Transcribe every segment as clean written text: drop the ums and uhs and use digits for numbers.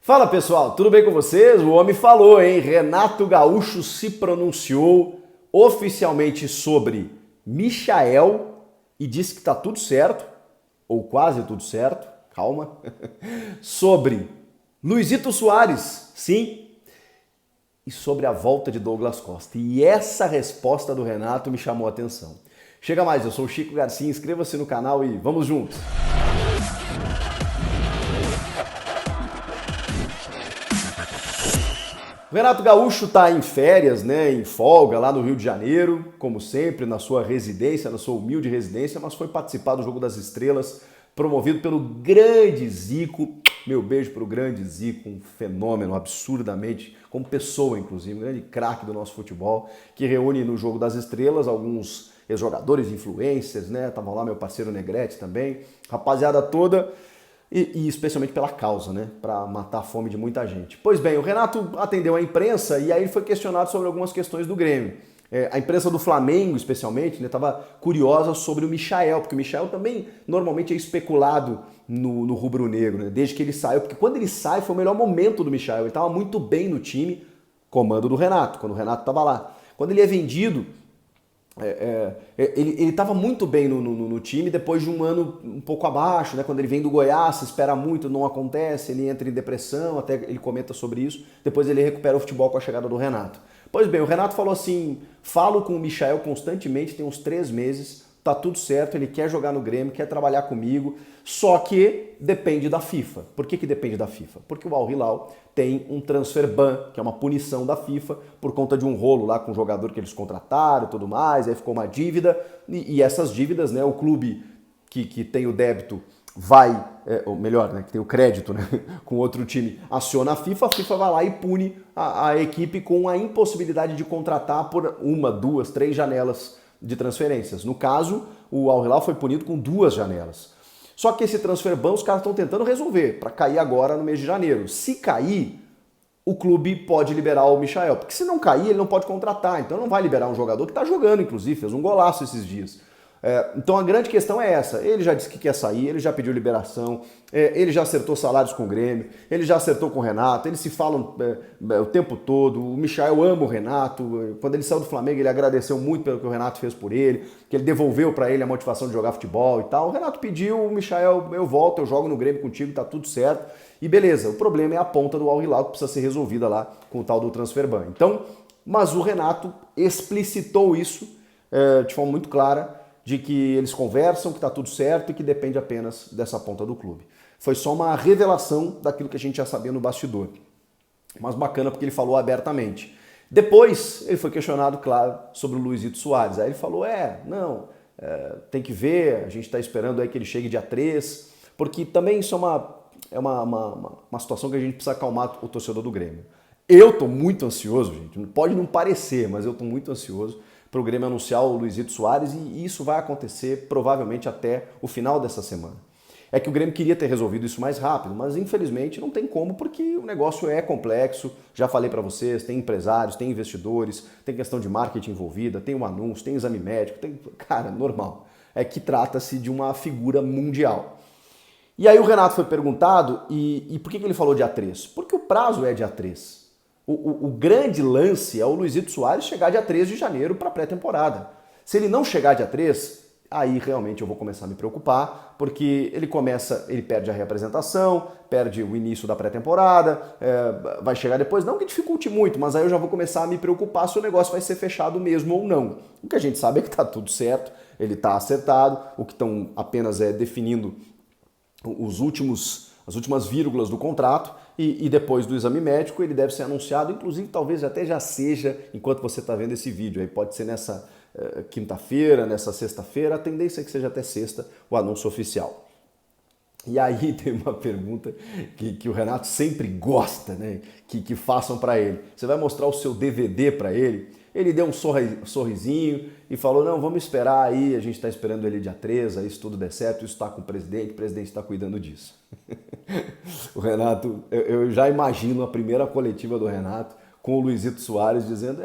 Fala pessoal, tudo bem com vocês? O homem falou, hein? Renato Gaúcho se pronunciou oficialmente sobre Michael e disse que tá tudo certo, ou quase tudo certo, calma, sobre Luizito Soares, sim, e sobre a volta de Douglas Costa. E essa resposta do Renato me chamou a atenção. Chega mais, eu sou o Chico Garcia, inscreva-se no canal e vamos juntos! O Renato Gaúcho está em férias, né, em folga lá no Rio de Janeiro, como sempre, na sua residência, na sua humilde residência, mas foi participar do Jogo das Estrelas, promovido pelo grande Zico. Meu beijo para o grande Zico, um fenômeno absurdamente, como pessoa inclusive, um grande craque do nosso futebol, que reúne no Jogo das Estrelas alguns ex-jogadores, influencers, né, estavam lá meu parceiro Negrete também, rapaziada toda. E especialmente pela causa, né? Para matar a fome de muita gente. Pois bem, o Renato atendeu a imprensa e aí ele foi questionado sobre algumas questões do Grêmio. A imprensa do Flamengo, especialmente, estava curiosa sobre o Michael, porque o Michael também normalmente é especulado no rubro-negro, né? Desde que ele saiu, porque quando ele sai foi o melhor momento do Michael, ele estava muito bem no time, comando do Renato, quando o Renato estava lá. Quando ele é vendido, ele estava muito bem no time, depois de um ano um pouco abaixo, né? Quando ele vem do Goiás, se espera muito, não acontece, ele entra em depressão, até ele comenta sobre isso, depois ele recupera o futebol com a chegada do Renato. Pois bem, o Renato falou assim, falo com o Michael constantemente, tem uns 3 meses, tá tudo certo, ele quer jogar no Grêmio, quer trabalhar comigo, só que depende da FIFA. Por que depende da FIFA? Porque o Al Hilal tem um transfer ban, que é uma punição da FIFA, por conta de um rolo lá com o jogador que eles contrataram e tudo mais, aí ficou uma dívida, e essas dívidas, né, o clube que tem o débito vai, ou melhor, né, que tem o crédito, né, com outro time, aciona a FIFA vai lá e pune a equipe com a impossibilidade de contratar por 1, 2, 3 janelas de transferências. No caso, o Al Hilal foi punido com 2 janelas. Só que esse transfer ban os caras estão tentando resolver para cair agora no mês de janeiro. Se cair, o clube pode liberar o Michael, porque se não cair, ele não pode contratar, então não vai liberar um jogador que está jogando, inclusive, fez um golaço esses dias. Então a grande questão é essa, ele já disse que quer sair, ele já pediu liberação, ele já acertou salários com o Grêmio, ele já acertou com o Renato, eles se falam o tempo todo, o Michael ama o Renato, quando ele saiu do Flamengo ele agradeceu muito pelo que o Renato fez por ele, que ele devolveu para ele a motivação de jogar futebol e tal. O Renato pediu, o Michael, eu volto, eu jogo no Grêmio contigo, tá tudo certo, e beleza, o problema é a ponta do Al Hilal que precisa ser resolvida lá com o tal do transfer ban. Então, mas o Renato explicitou isso de forma muito clara, de que eles conversam, que está tudo certo e que depende apenas dessa ponta do clube. Foi só uma revelação daquilo que a gente já sabia no bastidor. Mas bacana porque ele falou abertamente. Depois ele foi questionado, claro, sobre o Luizito Soares. Aí ele falou, tem que ver, a gente está esperando aí que ele chegue dia 3, porque também isso é uma situação que a gente precisa acalmar o torcedor do Grêmio. Eu estou muito ansioso, gente, pode não parecer, mas eu estou muito ansioso para o Grêmio anunciar o Luizito Soares e isso vai acontecer provavelmente até o final dessa semana. É que o Grêmio queria ter resolvido isso mais rápido, mas infelizmente não tem como porque o negócio é complexo, já falei para vocês, tem empresários, tem investidores, tem questão de marketing envolvida, tem o anúncio, tem exame médico, cara, normal. É que trata-se de uma figura mundial. E aí o Renato foi perguntado, e por que ele falou dia 3? Porque o prazo é dia 3. O grande lance é o Luizito Soares chegar dia 3 de janeiro para a pré-temporada. Se ele não chegar dia 3, aí realmente eu vou começar a me preocupar, porque ele perde a reapresentação, perde o início da pré-temporada, vai chegar depois, não que dificulte muito, mas aí eu já vou começar a me preocupar se o negócio vai ser fechado mesmo ou não. O que a gente sabe é que está tudo certo, ele está acertado, o que estão apenas definindo as últimas vírgulas do contrato, e depois do exame médico ele deve ser anunciado, inclusive talvez até já seja enquanto você está vendo esse vídeo, aí pode ser nessa quinta-feira, nessa sexta-feira, a tendência é que seja até sexta o anúncio oficial. E aí tem uma pergunta que o Renato sempre gosta, né, que façam para ele. Você vai mostrar o seu DVD para ele? Ele deu um sorrisinho e falou, não, vamos esperar aí, a gente está esperando ele dia 3, aí se tudo der certo, isso está com o presidente está cuidando disso. O Renato, eu já imagino a primeira coletiva do Renato com o Luizito Soares dizendo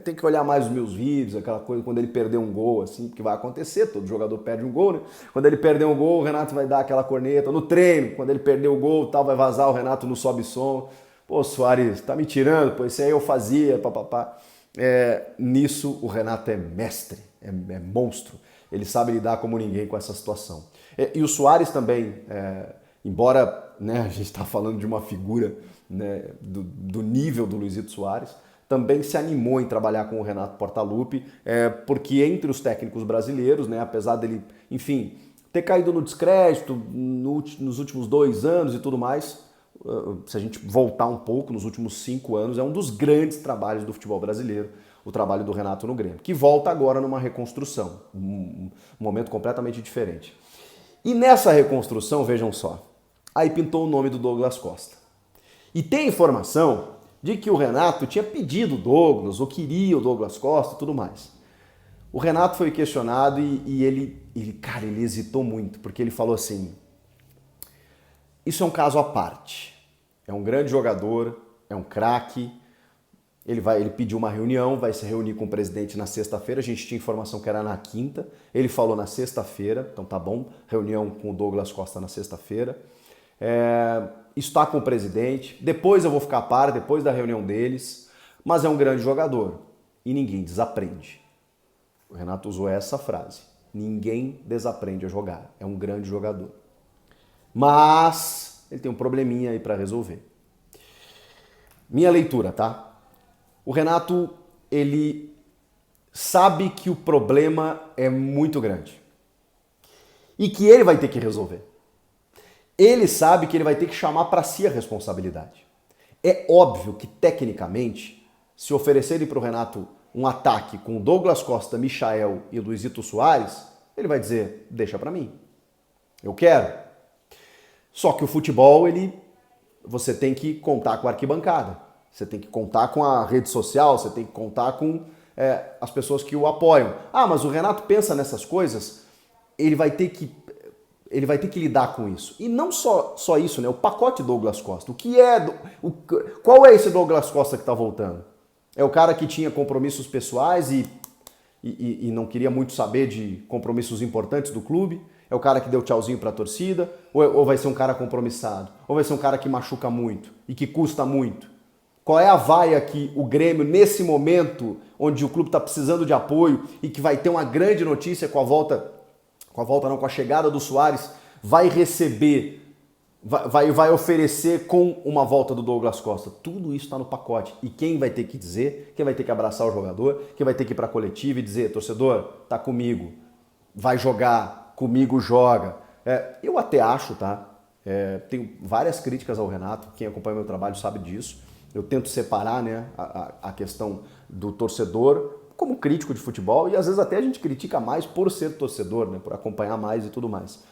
tem que olhar mais os meus vídeos, aquela coisa, quando ele perder um gol, assim, porque vai acontecer, todo jogador perde um gol, né? Quando ele perder um gol, o Renato vai dar aquela corneta. No treino, quando ele perder o gol, tal, vai vazar, o Renato no sobe som. Pô, Soares, tá me tirando, pô, isso aí eu fazia, papapá. Nisso o Renato é mestre, é monstro. Ele sabe lidar como ninguém com essa situação. E o Soares também, embora, né, a gente está falando de uma figura, né, do nível do Luizito Soares, também se animou em trabalhar com o Renato Portaluppi, porque entre os técnicos brasileiros, né, apesar dele, enfim, ter caído no descrédito nos últimos 2 anos e tudo mais, se a gente voltar um pouco, nos últimos 5 anos, é um dos grandes trabalhos do futebol brasileiro, o trabalho do Renato no Grêmio, que volta agora numa reconstrução, um momento completamente diferente. E nessa reconstrução, vejam só, aí pintou o nome do Douglas Costa. E tem informação de que o Renato tinha pedido o Douglas, ou queria o Douglas Costa e tudo mais. O Renato foi questionado e ele hesitou muito, porque ele falou assim, isso é um caso à parte, é um grande jogador, é um craque, ele pediu uma reunião, vai se reunir com o presidente na sexta-feira, a gente tinha informação que era na quinta, ele falou na sexta-feira, então tá bom, reunião com o Douglas Costa na sexta-feira, está com o presidente, depois eu vou ficar a par, depois da reunião deles, mas é um grande jogador e ninguém desaprende. O Renato usou essa frase, ninguém desaprende a jogar, é um grande jogador. Mas ele tem um probleminha aí para resolver. Minha leitura, tá? O Renato, ele sabe que o problema é muito grande e que ele vai ter que resolver. Ele sabe que ele vai ter que chamar para si a responsabilidade. É óbvio que, tecnicamente, se oferecerem para o Renato um ataque com Douglas Costa, Michael e Luizito Soares, ele vai dizer, deixa para mim, eu quero. Só que o futebol, você tem que contar com a arquibancada, você tem que contar com a rede social, você tem que contar com as pessoas que o apoiam. Ah, mas o Renato pensa nessas coisas, ele vai ter que lidar com isso. E não só isso, né? O pacote Douglas Costa. Qual é esse Douglas Costa que está voltando? É o cara que tinha compromissos pessoais e não queria muito saber de compromissos importantes do clube? É o cara que deu tchauzinho para a torcida? Ou vai ser um cara compromissado? Ou vai ser um cara que machuca muito e que custa muito? Qual é a vaia que o Grêmio, nesse momento, onde o clube está precisando de apoio e que vai ter uma grande notícia com a chegada do Soares, vai receber, vai oferecer com uma volta do Douglas Costa? Tudo isso está no pacote. E quem vai ter que dizer, quem vai ter que abraçar o jogador, quem vai ter que ir para a coletiva e dizer, torcedor, tá comigo, vai jogar, comigo joga. Eu até acho, tá? Tenho várias críticas ao Renato, quem acompanha meu trabalho sabe disso. Eu tento separar, né, a questão do torcedor como crítico de futebol, e às vezes até a gente critica mais por ser torcedor, né, por acompanhar mais e tudo mais.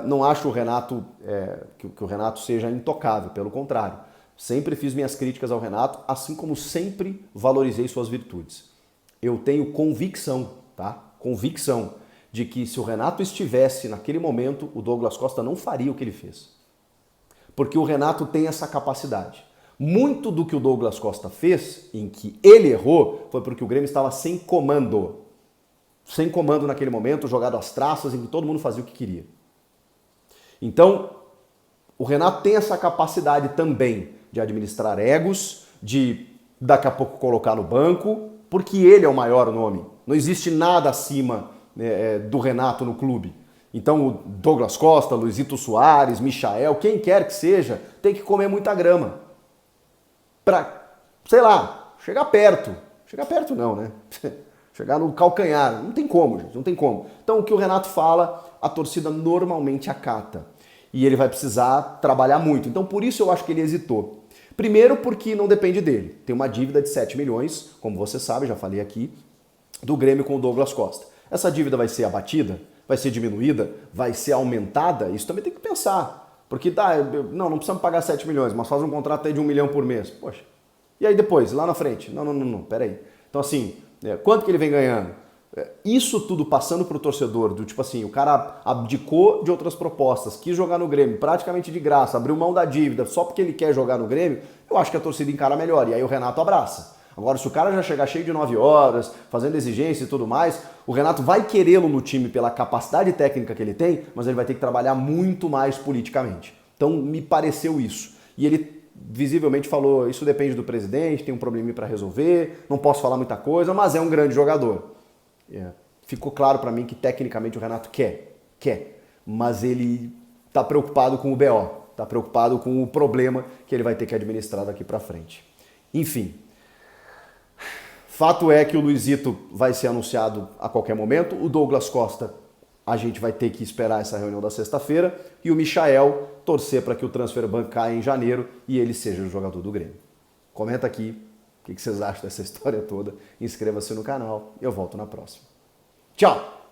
Não acho que o Renato seja intocável, pelo contrário. Sempre fiz minhas críticas ao Renato, assim como sempre valorizei suas virtudes. Eu tenho convicção, tá? Convicção de que se o Renato estivesse naquele momento, o Douglas Costa não faria o que ele fez. Porque o Renato tem essa capacidade. Muito do que o Douglas Costa fez, em que ele errou, foi porque o Grêmio estava sem comando. Sem comando naquele momento, jogado às traças, em que todo mundo fazia o que queria. Então, o Renato tem essa capacidade também de administrar egos, de daqui a pouco colocar no banco, porque ele é o maior nome. Não existe nada acima do Renato no clube. Então, o Douglas Costa, Luizito Soares, Michael, quem quer que seja, tem que comer muita grama. Pra, sei lá, chegar perto. Chegar perto não, né? Chegar no calcanhar. Não tem como, gente, não tem como. Então, o que o Renato fala, a torcida normalmente acata. E ele vai precisar trabalhar muito. Então, por isso eu acho que ele hesitou. Primeiro, porque não depende dele. Tem uma dívida de 7 milhões, como você sabe, já falei aqui, do Grêmio com o Douglas Costa. Essa dívida vai ser abatida? Vai ser diminuída? Vai ser aumentada? Isso também tem que pensar. Porque não precisamos pagar 7 milhões, mas faz um contrato aí de 1 milhão por mês. Poxa. E aí depois, lá na frente? Não, peraí. Então assim, quanto que ele vem ganhando? Isso tudo passando para o torcedor, do tipo assim, o cara abdicou de outras propostas, quis jogar no Grêmio praticamente de graça, abriu mão da dívida só porque ele quer jogar no Grêmio, eu acho que a torcida encara melhor. E aí o Renato abraça. Agora, se o cara já chegar cheio de 9 horas, fazendo exigência e tudo mais, o Renato vai querê-lo no time pela capacidade técnica que ele tem, mas ele vai ter que trabalhar muito mais politicamente. Então, me pareceu isso. E ele visivelmente falou, isso depende do presidente, tem um probleminha para resolver, não posso falar muita coisa, mas é um grande jogador. Ficou claro para mim que tecnicamente o Renato quer, mas ele está preocupado com o BO, está preocupado com o problema que ele vai ter que administrar daqui para frente. Enfim, fato é que o Luizito vai ser anunciado a qualquer momento, o Douglas Costa a gente vai ter que esperar essa reunião da sexta-feira e o Michael torcer para que o transfer ban caia em janeiro e ele seja o jogador do Grêmio. Comenta aqui o que vocês acham dessa história toda, inscreva-se no canal e eu volto na próxima. Tchau!